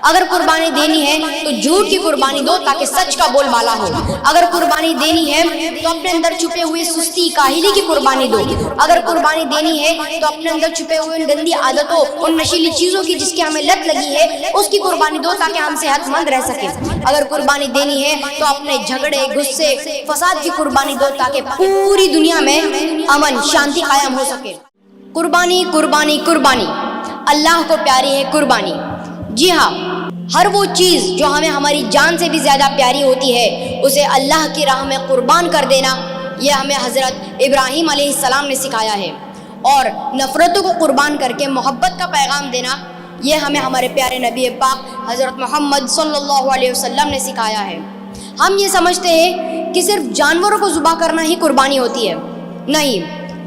اگر قربانی دینی ہے تو جھوٹ کی قربانی دو تاکہ سچ کا بول بالا ہو۔ اگر قربانی دینی ہے تو اپنے اندر چھپے ہوئے سستی کاہلی کی قربانی دو۔ اگر قربانی دینی ہے تو اپنے اندر چھپے ہوئے ان گندی عادتوں، ان نشیلی چیزوں کی جس کی ہمیں لت لگی ہے، اس کی قربانی دو تاکہ ہم صحت مند رہ سکیں۔ اگر قربانی دینی ہے تو اپنے جھگڑے، غصے، فساد کی قربانی دو تاکہ پوری دنیا میں امن، شانتی قائم ہو سکے۔ قربانی قربانی قربانی، اللہ کو پیاری ہے قربانی۔ جی ہاں، ہر وہ چیز جو ہمیں ہماری جان سے بھی زیادہ پیاری ہوتی ہے اسے اللہ کی راہ میں قربان کر دینا، یہ ہمیں حضرت ابراہیم علیہ السلام نے سکھایا ہے۔ اور نفرتوں کو قربان کر کے محبت کا پیغام دینا، یہ ہمیں ہمارے پیارے نبی پاک حضرت محمد صلی اللہ علیہ وسلم نے سکھایا ہے۔ ہم یہ سمجھتے ہیں کہ صرف جانوروں کو ذبح کرنا ہی قربانی ہوتی ہے، نہیں،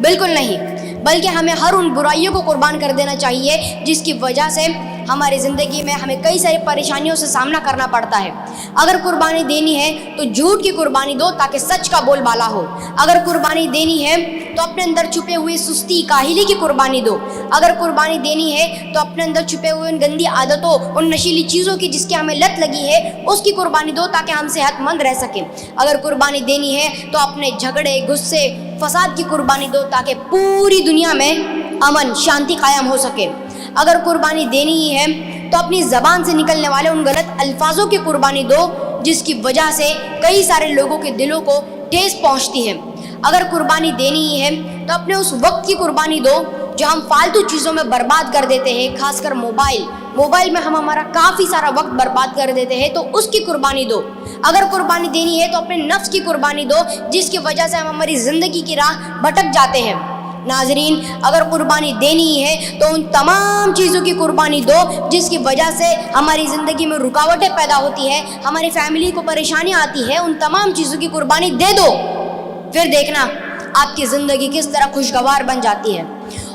بالکل نہیں، بلکہ ہمیں ہر ان برائیوں کو قربان کر دینا چاہیے جس کی وجہ سے ہماری زندگی میں ہمیں کئی ساری پریشانیوں سے سامنا کرنا پڑتا ہے۔ اگر قربانی دینی ہے تو جھوٹ کی قربانی دو تاکہ سچ کا بول بالا ہو۔ اگر قربانی دینی ہے تو اپنے اندر چھپے ہوئے سستی کاہلی کی قربانی دو۔ اگر قربانی دینی ہے تو اپنے اندر چھپے ہوئے ان گندی عادتوں، ان نشیلی چیزوں کی جس کی ہمیں لت لگی ہے، اس کی قربانی دو تاکہ ہم صحت مند رہ سکیں۔ اگر قربانی دینی ہے تو اپنے جھگڑے، غصے، فساد کی قربانی دو تاکہ پوری دنیا میں امن، شانتی قائم ہو سکے۔ اگر قربانی دینی ہی ہے تو اپنی زبان سے نکلنے والے ان غلط الفاظوں کی قربانی دو جس کی وجہ سے کئی سارے لوگوں کے دلوں کو ٹھیس پہنچتی ہے۔ اگر قربانی دینی ہی ہے تو اپنے اس وقت کی قربانی دو جو ہم فالتو چیزوں میں برباد کر دیتے ہیں، خاص کر موبائل میں ہم ہمارا کافی سارا وقت برباد کر دیتے ہیں، تو اس کی قربانی دو۔ اگر قربانی دینی ہے تو اپنے نفس کی قربانی دو جس کی وجہ سے ہم ہماری زندگی کی راہ بھٹک جاتے ہیں۔ ناظرین، اگر قربانی دینی ہے تو ان تمام چیزوں کی قربانی دو جس کی وجہ سے ہماری زندگی میں رکاوٹیں پیدا ہوتی ہے، ہماری فیملی کو پریشانیاں آتی ہے، ان تمام چیزوں کی قربانی دے دو، پھر دیکھنا آپ کی زندگی کس طرح خوشگوار بن جاتی ہے۔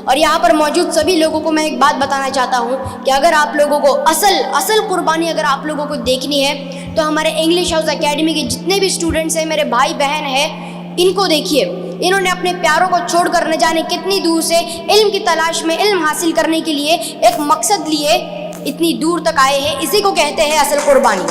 اور یہاں پر موجود سبھی لوگوں کو میں ایک بات بتانا چاہتا ہوں کہ اگر آپ لوگوں کو اصل قربانی اگر آپ لوگوں کو دیکھنی ہے تو ہمارے انگلش ہاؤس اکیڈمی کے جتنے بھی اسٹوڈنٹس ہیں، میرے بھائی بہن ہیں، ان کو دیکھیے، انہوں نے اپنے پیاروں کو چھوڑ کر نہ جانے کتنی دور سے علم کی تلاش میں، علم حاصل کرنے کے لیے ایک مقصد لیے اتنی دور تک آئے ہیں۔ اسی کو کہتے ہیں اصل قربانی۔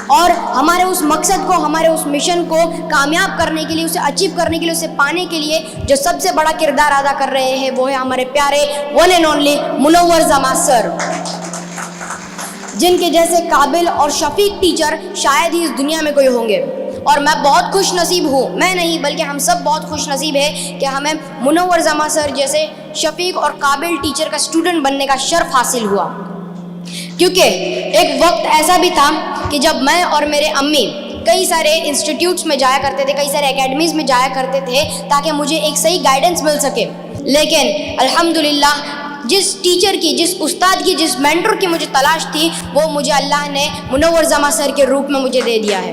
اور ہمارے اس مقصد کو، ہمارے اس مشن کو کامیاب کرنے کے لیے، اسے اچیو کرنے کے لیے، اسے پانے کے لیے جو سب سے بڑا کردار ادا کر رہے ہیں وہ ہے ہمارے پیارے ون اینڈ اونلی منور زماں سر، جن کے جیسے قابل اور شفیق ٹیچر شاید ہی اس دنیا میں کوئی ہوں گے۔ اور میں بہت خوش نصیب ہوں، میں نہیں بلکہ ہم سب بہت خوش نصیب ہیں کہ ہمیں منور زماں سر جیسے شفیق اور قابل ٹیچر کا اسٹوڈنٹ بننے کا شرف حاصل ہوا۔ کیونکہ ایک وقت ایسا بھی تھا کہ جب میں اور میرے امی کئی سارے انسٹیٹیوٹس میں جایا کرتے تھے، کئی سارے اکیڈمیز میں جایا کرتے تھے تاکہ مجھے ایک صحیح گائیڈنس مل سکے، لیکن الحمدللہ جس ٹیچر کی، جس استاد کی، جس مینٹر کی مجھے تلاش تھی وہ مجھے اللہ نے منور زماں سر کے روپ میں مجھے دے دیا ہے۔